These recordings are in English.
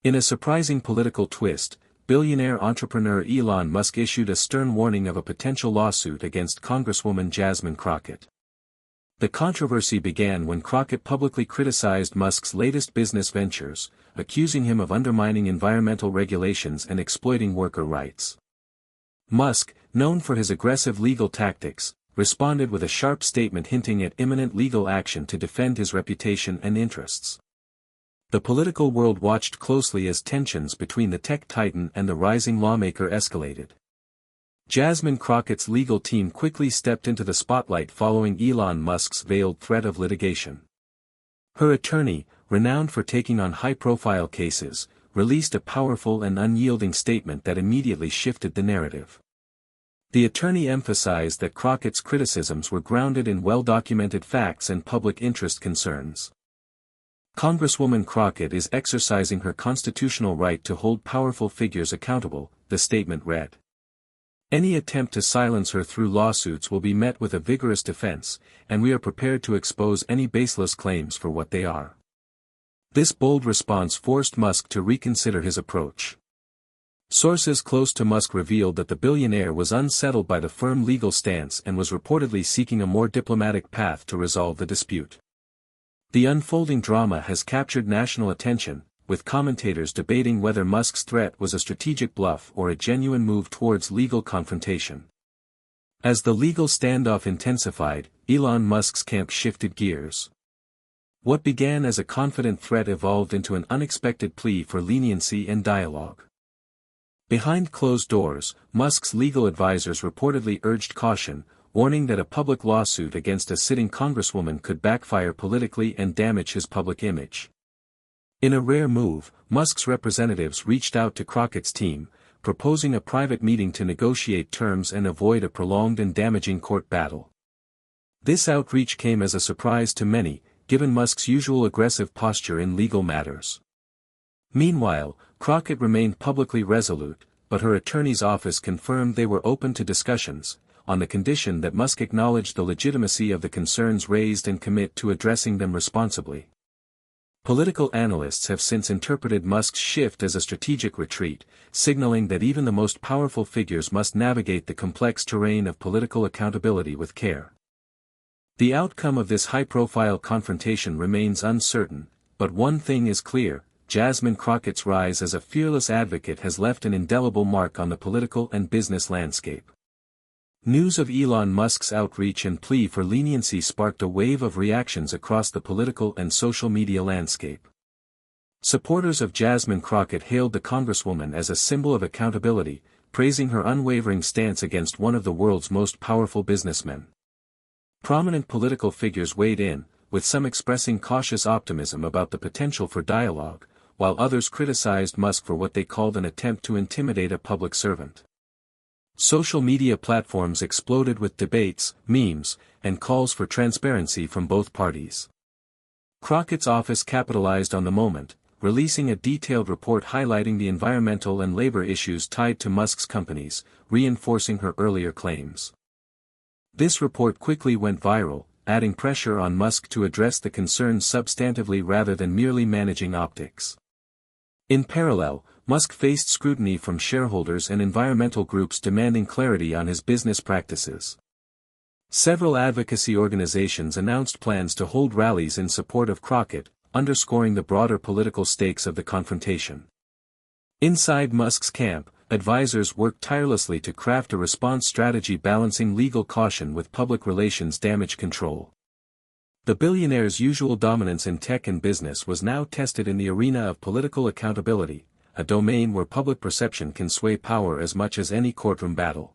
In a surprising political twist, billionaire entrepreneur Elon Musk issued a stern warning of a potential lawsuit against Congresswoman Jasmine Crockett. The controversy began when Crockett publicly criticized Musk's latest business ventures, accusing him of undermining environmental regulations and exploiting worker rights. Musk, known for his aggressive legal tactics, responded with a sharp statement hinting at imminent legal action to defend his reputation and interests. The political world watched closely as tensions between the tech titan and the rising lawmaker escalated. Jasmine Crockett's legal team quickly stepped into the spotlight following Elon Musk's veiled threat of litigation. Her attorney, renowned for taking on high-profile cases, released a powerful and unyielding statement that immediately shifted the narrative. The attorney emphasized that Crockett's criticisms were grounded in well-documented facts and public interest concerns. Congresswoman Crockett is exercising her constitutional right to hold powerful figures accountable, the statement read. Any attempt to silence her through lawsuits will be met with a vigorous defense, and we are prepared to expose any baseless claims for what they are. This bold response forced Musk to reconsider his approach. Sources close to Musk revealed that the billionaire was unsettled by the firm legal stance and was reportedly seeking a more diplomatic path to resolve the dispute. The unfolding drama has captured national attention, with commentators debating whether Musk's threat was a strategic bluff or a genuine move towards legal confrontation. As the legal standoff intensified, Elon Musk's camp shifted gears. What began as a confident threat evolved into an unexpected plea for leniency and dialogue. Behind closed doors, Musk's legal advisors reportedly urged caution, warning that a public lawsuit against a sitting congresswoman could backfire politically and damage his public image. In a rare move, Musk's representatives reached out to Crockett's team, proposing a private meeting to negotiate terms and avoid a prolonged and damaging court battle. This outreach came as a surprise to many, given Musk's usual aggressive posture in legal matters. Meanwhile, Crockett remained publicly resolute, but her attorney's office confirmed they were open to discussions, on the condition that Musk acknowledge the legitimacy of the concerns raised and commit to addressing them responsibly. Political analysts have since interpreted Musk's shift as a strategic retreat, signaling that even the most powerful figures must navigate the complex terrain of political accountability with care. The outcome of this high-profile confrontation remains uncertain, but one thing is clear: Jasmine Crockett's rise as a fearless advocate has left an indelible mark on the political and business landscape. News of Elon Musk's outreach and plea for leniency sparked a wave of reactions across the political and social media landscape. Supporters of Jasmine Crockett hailed the Congresswoman as a symbol of accountability, praising her unwavering stance against one of the world's most powerful businessmen. Prominent political figures weighed in, with some expressing cautious optimism about the potential for dialogue, while others criticized Musk for what they called an attempt to intimidate a public servant. Social media platforms exploded with debates, memes, and calls for transparency from both parties. Crockett's office capitalized on the moment, releasing a detailed report highlighting the environmental and labor issues tied to Musk's companies, reinforcing her earlier claims. This report quickly went viral, adding pressure on Musk to address the concerns substantively rather than merely managing optics. In parallel, Musk faced scrutiny from shareholders and environmental groups demanding clarity on his business practices. Several advocacy organizations announced plans to hold rallies in support of Crockett, underscoring the broader political stakes of the confrontation. Inside Musk's camp, advisors worked tirelessly to craft a response strategy balancing legal caution with public relations damage control. The billionaire's usual dominance in tech and business was now tested in the arena of political accountability, a domain where public perception can sway power as much as any courtroom battle.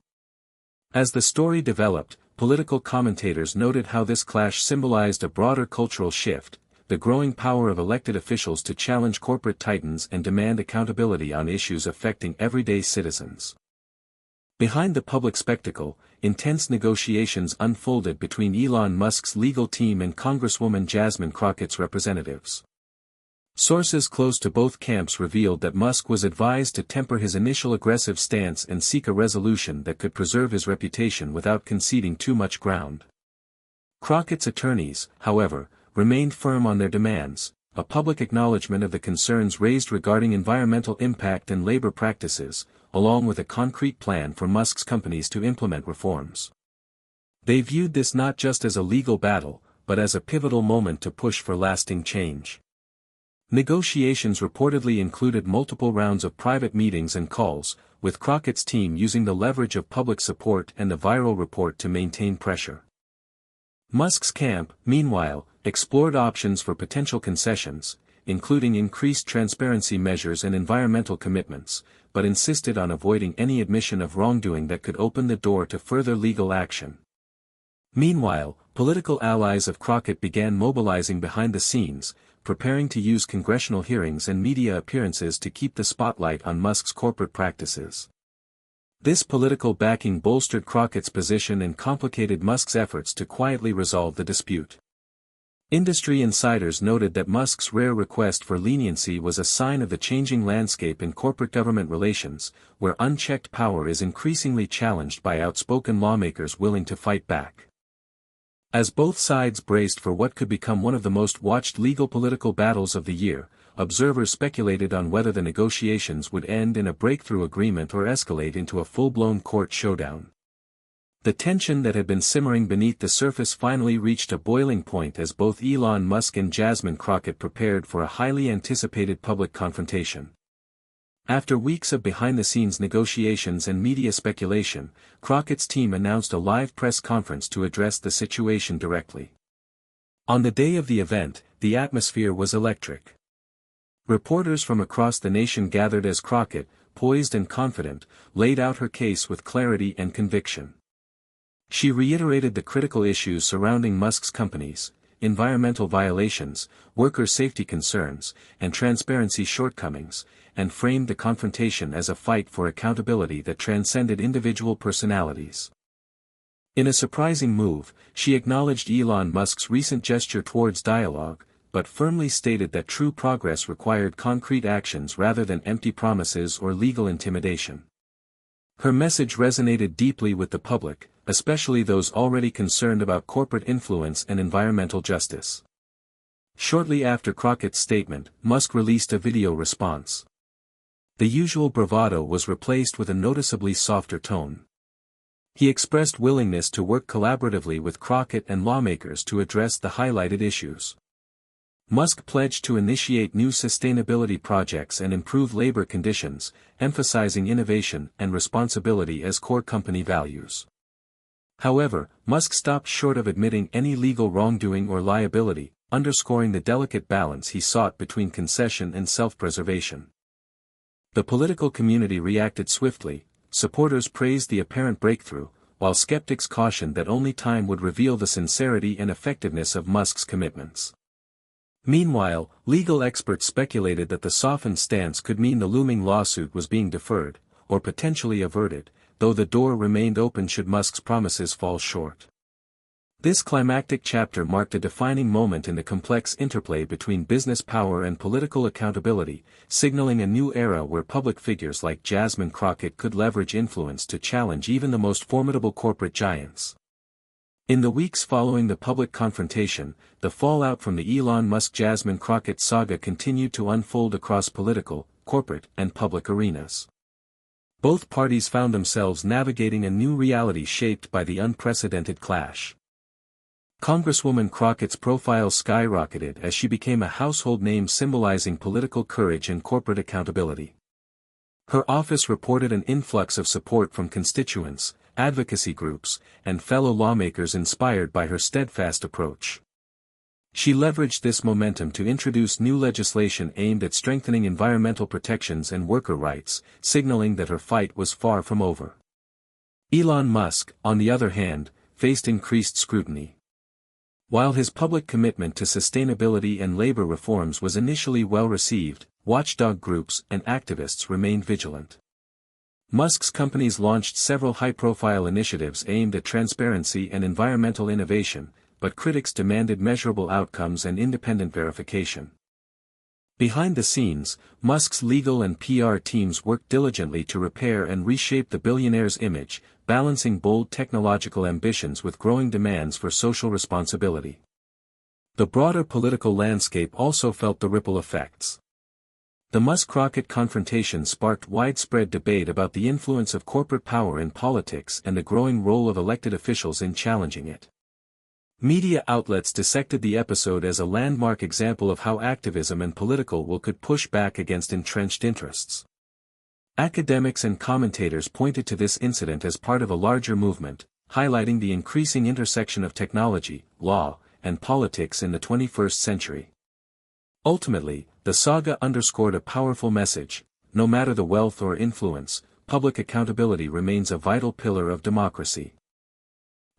As the story developed, political commentators noted how this clash symbolized a broader cultural shift, the growing power of elected officials to challenge corporate titans and demand accountability on issues affecting everyday citizens. Behind the public spectacle, intense negotiations unfolded between Elon Musk's legal team and Congresswoman Jasmine Crockett's representatives. Sources close to both camps revealed that Musk was advised to temper his initial aggressive stance and seek a resolution that could preserve his reputation without conceding too much ground. Crockett's attorneys, however, remained firm on their demands, a public acknowledgement of the concerns raised regarding environmental impact and labor practices, along with a concrete plan for Musk's companies to implement reforms. They viewed this not just as a legal battle, but as a pivotal moment to push for lasting change. Negotiations reportedly included multiple rounds of private meetings and calls, with Crockett's team using the leverage of public support and the viral report to maintain pressure. Musk's camp, meanwhile, explored options for potential concessions, including increased transparency measures and environmental commitments, but insisted on avoiding any admission of wrongdoing that could open the door to further legal action. Meanwhile, political allies of Crockett began mobilizing behind the scenes, preparing to use congressional hearings and media appearances to keep the spotlight on Musk's corporate practices. This political backing bolstered Crockett's position and complicated Musk's efforts to quietly resolve the dispute. Industry insiders noted that Musk's rare request for leniency was a sign of the changing landscape in corporate-government relations, where unchecked power is increasingly challenged by outspoken lawmakers willing to fight back. As both sides braced for what could become one of the most watched legal-political battles of the year, observers speculated on whether the negotiations would end in a breakthrough agreement or escalate into a full-blown court showdown. The tension that had been simmering beneath the surface finally reached a boiling point as both Elon Musk and Jasmine Crockett prepared for a highly anticipated public confrontation. After weeks of behind-the-scenes negotiations and media speculation, Crockett's team announced a live press conference to address the situation directly. On the day of the event, the atmosphere was electric. Reporters from across the nation gathered as Crockett, poised and confident, laid out her case with clarity and conviction. She reiterated the critical issues surrounding Musk's companies, environmental violations, worker safety concerns, and transparency shortcomings, and framed the confrontation as a fight for accountability that transcended individual personalities. In a surprising move, she acknowledged Elon Musk's recent gesture towards dialogue, but firmly stated that true progress required concrete actions rather than empty promises or legal intimidation. Her message resonated deeply with the public, especially those already concerned about corporate influence and environmental justice. Shortly after Crockett's statement, Musk released a video response. The usual bravado was replaced with a noticeably softer tone. He expressed willingness to work collaboratively with Crockett and lawmakers to address the highlighted issues. Musk pledged to initiate new sustainability projects and improve labor conditions, emphasizing innovation and responsibility as core company values. However, Musk stopped short of admitting any legal wrongdoing or liability, underscoring the delicate balance he sought between concession and self-preservation. The political community reacted swiftly. Supporters praised the apparent breakthrough, while skeptics cautioned that only time would reveal the sincerity and effectiveness of Musk's commitments. Meanwhile, legal experts speculated that the softened stance could mean the looming lawsuit was being deferred, or potentially averted, though the door remained open should Musk's promises fall short. This climactic chapter marked a defining moment in the complex interplay between business power and political accountability, signaling a new era where public figures like Jasmine Crockett could leverage influence to challenge even the most formidable corporate giants. In the weeks following the public confrontation, the fallout from the Elon Musk-Jasmine Crockett saga continued to unfold across political, corporate, and public arenas. Both parties found themselves navigating a new reality shaped by the unprecedented clash. Congresswoman Crockett's profile skyrocketed as she became a household name symbolizing political courage and corporate accountability. Her office reported an influx of support from constituents, advocacy groups, and fellow lawmakers inspired by her steadfast approach. She leveraged this momentum to introduce new legislation aimed at strengthening environmental protections and worker rights, signaling that her fight was far from over. Elon Musk, on the other hand, faced increased scrutiny. While his public commitment to sustainability and labor reforms was initially well received, watchdog groups and activists remained vigilant. Musk's companies launched several high-profile initiatives aimed at transparency and environmental innovation, but critics demanded measurable outcomes and independent verification. Behind the scenes, Musk's legal and PR teams worked diligently to repair and reshape the billionaire's image, balancing bold technological ambitions with growing demands for social responsibility. The broader political landscape also felt the ripple effects. The Musk-Crockett confrontation sparked widespread debate about the influence of corporate power in politics and the growing role of elected officials in challenging it. Media outlets dissected the episode as a landmark example of how activism and political will could push back against entrenched interests. Academics and commentators pointed to this incident as part of a larger movement, highlighting the increasing intersection of technology, law, and politics in the 21st century. Ultimately, the saga underscored a powerful message: no matter the wealth or influence, public accountability remains a vital pillar of democracy.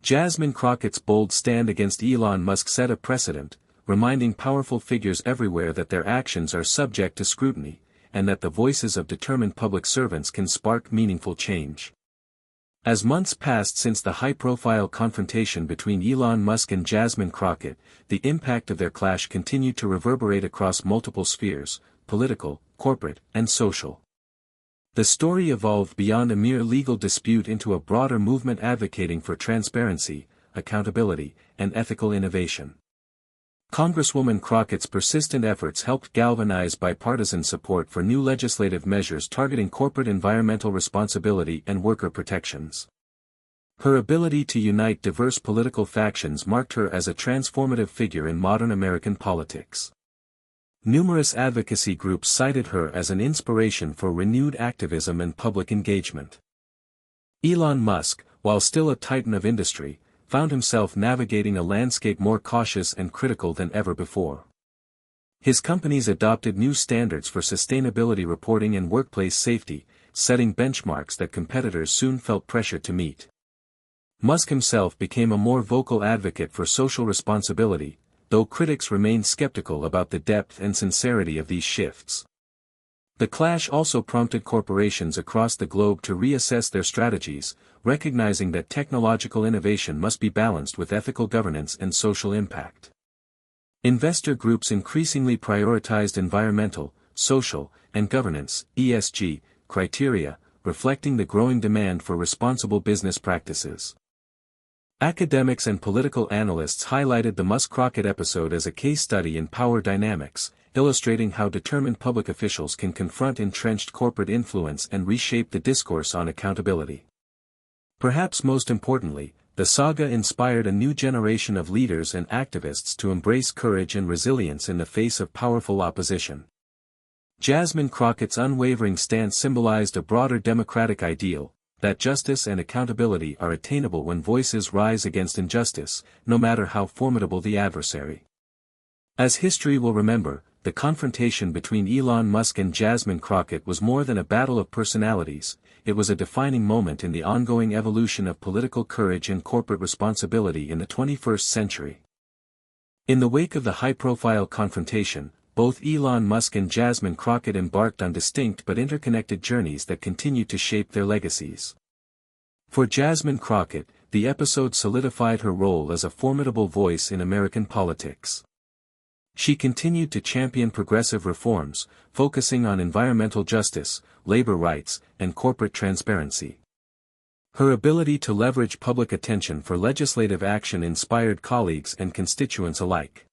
Jasmine Crockett's bold stand against Elon Musk set a precedent, reminding powerful figures everywhere that their actions are subject to scrutiny, and that the voices of determined public servants can spark meaningful change. As months passed since the high-profile confrontation between Elon Musk and Jasmine Crockett, the impact of their clash continued to reverberate across multiple spheres: political, corporate, and social. The story evolved beyond a mere legal dispute into a broader movement advocating for transparency, accountability, and ethical innovation. Congresswoman Crockett's persistent efforts helped galvanize bipartisan support for new legislative measures targeting corporate environmental responsibility and worker protections. Her ability to unite diverse political factions marked her as a transformative figure in modern American politics. Numerous advocacy groups cited her as an inspiration for renewed activism and public engagement. Elon Musk, while still a titan of industry, found himself navigating a landscape more cautious and critical than ever before. His companies adopted new standards for sustainability reporting and workplace safety, setting benchmarks that competitors soon felt pressure to meet. Musk himself became a more vocal advocate for social responsibility, though critics remained skeptical about the depth and sincerity of these shifts. The clash also prompted corporations across the globe to reassess their strategies, recognizing that technological innovation must be balanced with ethical governance and social impact. Investor groups increasingly prioritized environmental, social, and governance (ESG) criteria, reflecting the growing demand for responsible business practices. Academics and political analysts highlighted the Musk-Crockett episode as a case study in power dynamics, illustrating how determined public officials can confront entrenched corporate influence and reshape the discourse on accountability. Perhaps most importantly, the saga inspired a new generation of leaders and activists to embrace courage and resilience in the face of powerful opposition. Jasmine Crockett's unwavering stance symbolized a broader democratic ideal, that justice and accountability are attainable when voices rise against injustice, no matter how formidable the adversary. As history will remember, the confrontation between Elon Musk and Jasmine Crockett was more than a battle of personalities. It was a defining moment in the ongoing evolution of political courage and corporate responsibility in the 21st century. In the wake of the high-profile confrontation, both Elon Musk and Jasmine Crockett embarked on distinct but interconnected journeys that continue to shape their legacies. For Jasmine Crockett, the episode solidified her role as a formidable voice in American politics. She continued to champion progressive reforms, focusing on environmental justice, labor rights, and corporate transparency. Her ability to leverage public attention for legislative action inspired colleagues and constituents alike.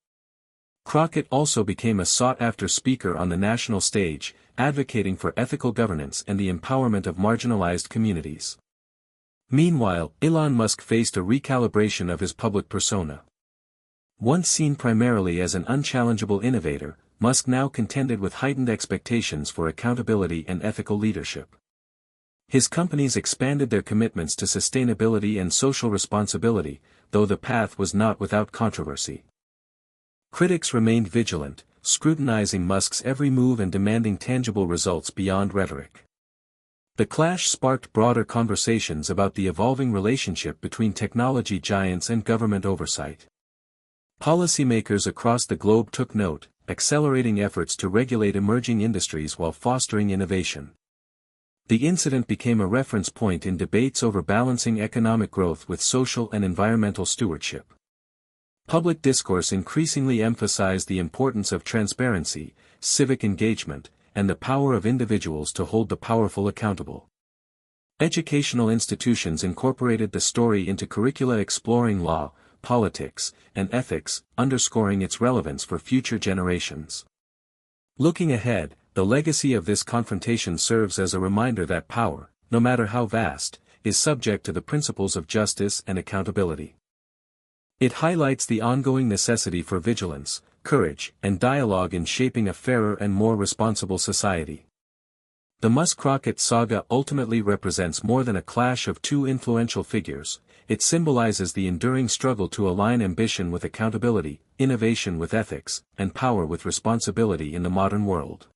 Crockett also became a sought-after speaker on the national stage, advocating for ethical governance and the empowerment of marginalized communities. Meanwhile, Elon Musk faced a recalibration of his public persona. Once seen primarily as an unchallengeable innovator, Musk now contended with heightened expectations for accountability and ethical leadership. His companies expanded their commitments to sustainability and social responsibility, though the path was not without controversy. Critics remained vigilant, scrutinizing Musk's every move and demanding tangible results beyond rhetoric. The clash sparked broader conversations about the evolving relationship between technology giants and government oversight. Policymakers across the globe took note, accelerating efforts to regulate emerging industries while fostering innovation. The incident became a reference point in debates over balancing economic growth with social and environmental stewardship. Public discourse increasingly emphasized the importance of transparency, civic engagement, and the power of individuals to hold the powerful accountable. Educational institutions incorporated the story into curricula exploring law, politics, and ethics, underscoring its relevance for future generations. Looking ahead, the legacy of this confrontation serves as a reminder that power, no matter how vast, is subject to the principles of justice and accountability. It highlights the ongoing necessity for vigilance, courage, and dialogue in shaping a fairer and more responsible society. The Musk-Crockett saga ultimately represents more than a clash of two influential figures. It symbolizes the enduring struggle to align ambition with accountability, innovation with ethics, and power with responsibility in the modern world.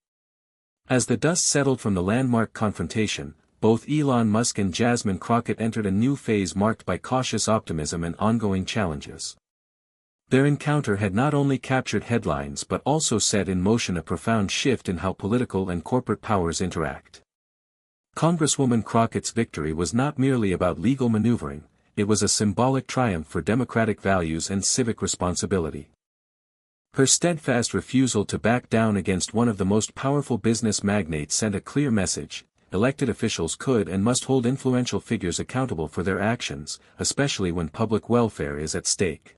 As the dust settled from the landmark confrontation, both Elon Musk and Jasmine Crockett entered a new phase marked by cautious optimism and ongoing challenges. Their encounter had not only captured headlines but also set in motion a profound shift in how political and corporate powers interact. Congresswoman Crockett's victory was not merely about legal maneuvering, it was a symbolic triumph for democratic values and civic responsibility. Her steadfast refusal to back down against one of the most powerful business magnates sent a clear message: elected officials could and must hold influential figures accountable for their actions, especially when public welfare is at stake.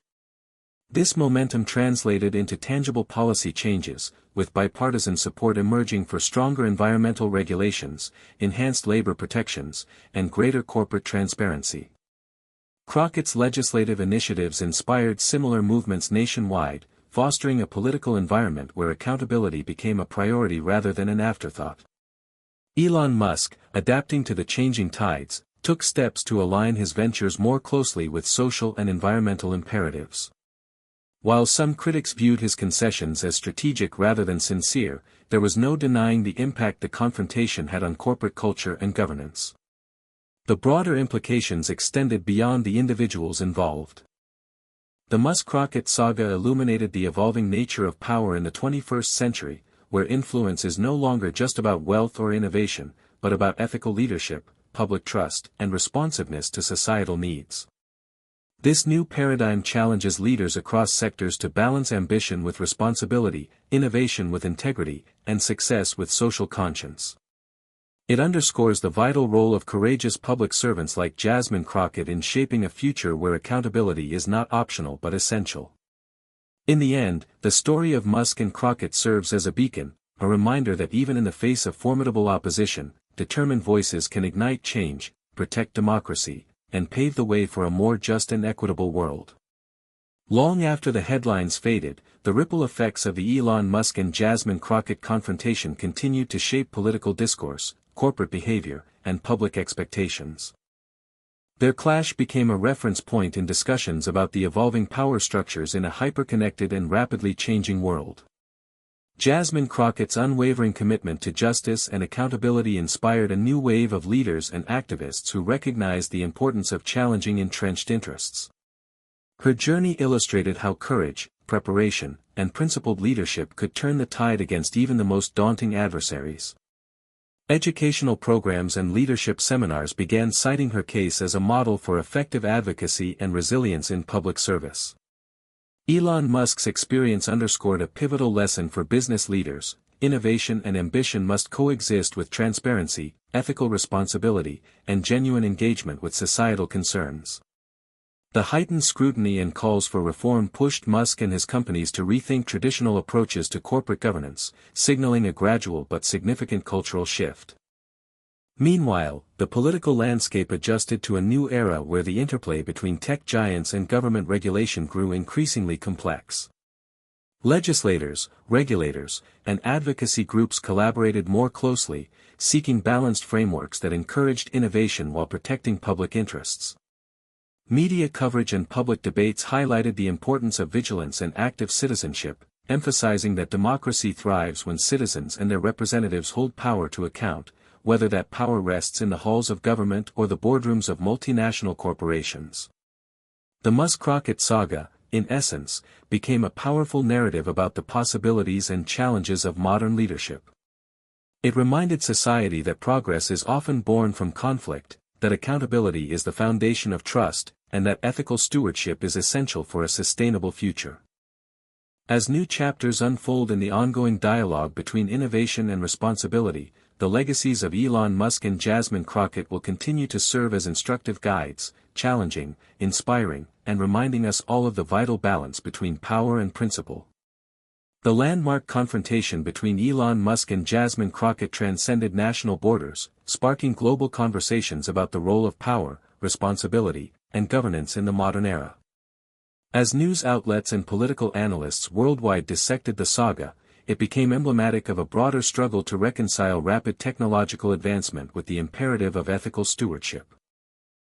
This momentum translated into tangible policy changes, with bipartisan support emerging for stronger environmental regulations, enhanced labor protections, and greater corporate transparency. Crockett's legislative initiatives inspired similar movements nationwide, fostering a political environment where accountability became a priority rather than an afterthought. Elon Musk, adapting to the changing tides, took steps to align his ventures more closely with social and environmental imperatives. While some critics viewed his concessions as strategic rather than sincere, there was no denying the impact the confrontation had on corporate culture and governance. The broader implications extended beyond the individuals involved. The Musk-Crockett saga illuminated the evolving nature of power in the 21st century, where influence is no longer just about wealth or innovation, but about ethical leadership, public trust, and responsiveness to societal needs. This new paradigm challenges leaders across sectors to balance ambition with responsibility, innovation with integrity, and success with social conscience. It underscores the vital role of courageous public servants like Jasmine Crockett in shaping a future where accountability is not optional but essential. In the end, the story of Musk and Crockett serves as a beacon, a reminder that even in the face of formidable opposition, determined voices can ignite change, protect democracy, and pave the way for a more just and equitable world. Long after the headlines faded, the ripple effects of the Elon Musk and Jasmine Crockett confrontation continued to shape political discourse, corporate behavior, and public expectations. Their clash became a reference point in discussions about the evolving power structures in a hyper-connected and rapidly changing world. Jasmine Crockett's unwavering commitment to justice and accountability inspired a new wave of leaders and activists who recognized the importance of challenging entrenched interests. Her journey illustrated how courage, preparation, and principled leadership could turn the tide against even the most daunting adversaries. Educational programs and leadership seminars began citing her case as a model for effective advocacy and resilience in public service. Elon Musk's experience underscored a pivotal lesson for business leaders: innovation and ambition must coexist with transparency, ethical responsibility, and genuine engagement with societal concerns. The heightened scrutiny and calls for reform pushed Musk and his companies to rethink traditional approaches to corporate governance, signaling a gradual but significant cultural shift. Meanwhile, the political landscape adjusted to a new era where the interplay between tech giants and government regulation grew increasingly complex. Legislators, regulators, and advocacy groups collaborated more closely, seeking balanced frameworks that encouraged innovation while protecting public interests. Media coverage and public debates highlighted the importance of vigilance and active citizenship, emphasizing that democracy thrives when citizens and their representatives hold power to account, whether that power rests in the halls of government or the boardrooms of multinational corporations. The Musk-Crockett saga, in essence, became a powerful narrative about the possibilities and challenges of modern leadership. It reminded society that progress is often born from conflict, that accountability is the foundation of trust, and that ethical stewardship is essential for a sustainable future. As new chapters unfold in the ongoing dialogue between innovation and responsibility, the legacies of Elon Musk and Jasmine Crockett will continue to serve as instructive guides, challenging, inspiring, and reminding us all of the vital balance between power and principle. The landmark confrontation between Elon Musk and Jasmine Crockett transcended national borders, sparking global conversations about the role of power, responsibility, and governance in the modern era. As news outlets and political analysts worldwide dissected the saga, it became emblematic of a broader struggle to reconcile rapid technological advancement with the imperative of ethical stewardship.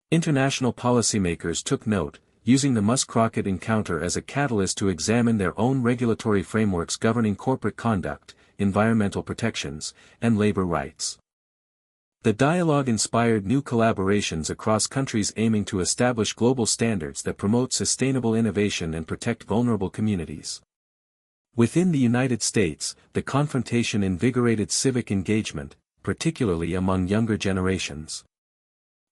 International policymakers took note, using the Musk-Crockett encounter as a catalyst to examine their own regulatory frameworks governing corporate conduct, environmental protections, and labor rights. The dialogue inspired new collaborations across countries aiming to establish global standards that promote sustainable innovation and protect vulnerable communities. Within the United States, the confrontation invigorated civic engagement, particularly among younger generations.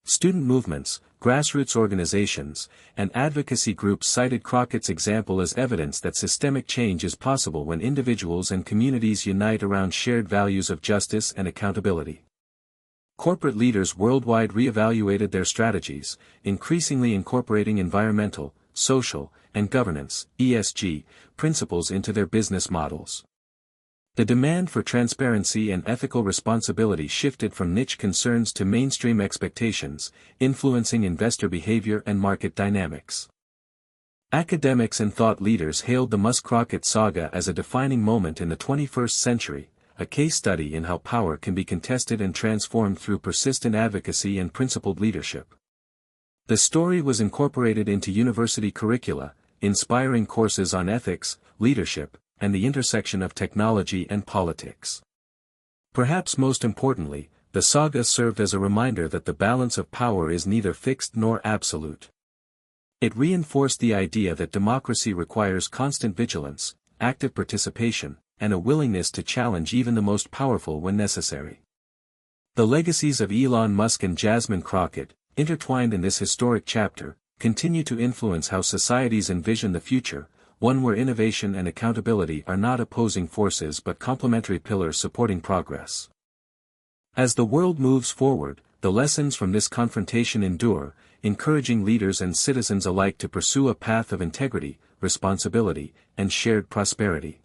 Student movements, grassroots organizations, and advocacy groups cited Crockett's example as evidence that systemic change is possible when individuals and communities unite around shared values of justice and accountability. Corporate leaders worldwide re-evaluated their strategies, increasingly incorporating environmental, social, and governance (ESG) principles into their business models. The demand for transparency and ethical responsibility shifted from niche concerns to mainstream expectations, influencing investor behavior and market dynamics. Academics and thought leaders hailed the Musk-Crockett saga as a defining moment in the 21st century, a case study in how power can be contested and transformed through persistent advocacy and principled leadership. The story was incorporated into university curricula, inspiring courses on ethics, leadership, and the intersection of technology and politics. Perhaps most importantly, the saga served as a reminder that the balance of power is neither fixed nor absolute. It reinforced the idea that democracy requires constant vigilance, active participation, and a willingness to challenge even the most powerful when necessary. The legacies of Elon Musk and Jasmine Crockett, intertwined in this historic chapter, continue to influence how societies envision the future, one where innovation and accountability are not opposing forces but complementary pillars supporting progress. As the world moves forward, the lessons from this confrontation endure, encouraging leaders and citizens alike to pursue a path of integrity, responsibility, and shared prosperity.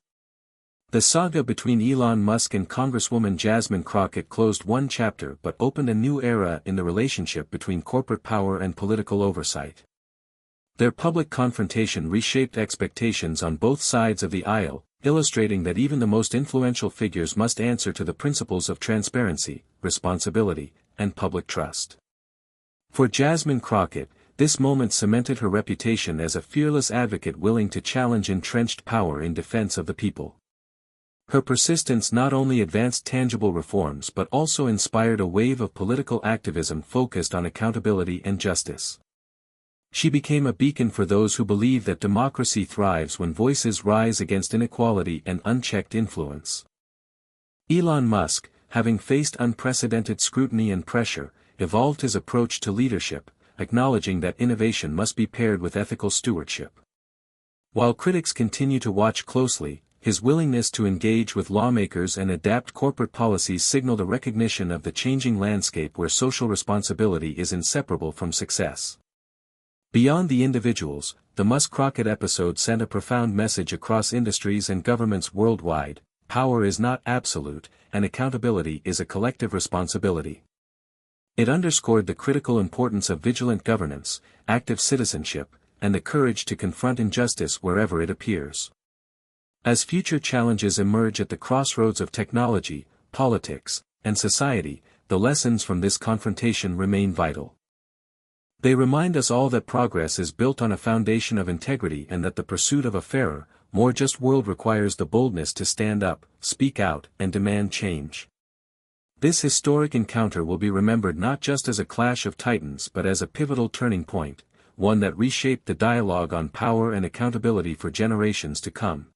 The saga between Elon Musk and Congresswoman Jasmine Crockett closed one chapter but opened a new era in the relationship between corporate power and political oversight. Their public confrontation reshaped expectations on both sides of the aisle, illustrating that even the most influential figures must answer to the principles of transparency, responsibility, and public trust. For Jasmine Crockett, this moment cemented her reputation as a fearless advocate willing to challenge entrenched power in defense of the people. Her persistence not only advanced tangible reforms but also inspired a wave of political activism focused on accountability and justice. She became a beacon for those who believe that democracy thrives when voices rise against inequality and unchecked influence. Elon Musk, having faced unprecedented scrutiny and pressure, evolved his approach to leadership, acknowledging that innovation must be paired with ethical stewardship. While critics continue to watch closely, his willingness to engage with lawmakers and adapt corporate policies signaled a recognition of the changing landscape where social responsibility is inseparable from success. Beyond the individuals, the Musk-Crockett episode sent a profound message across industries and governments worldwide: power is not absolute, and accountability is a collective responsibility. It underscored the critical importance of vigilant governance, active citizenship, and the courage to confront injustice wherever it appears. As future challenges emerge at the crossroads of technology, politics, and society, the lessons from this confrontation remain vital. They remind us all that progress is built on a foundation of integrity and that the pursuit of a fairer, more just world requires the boldness to stand up, speak out, and demand change. This historic encounter will be remembered not just as a clash of titans but as a pivotal turning point, one that reshaped the dialogue on power and accountability for generations to come.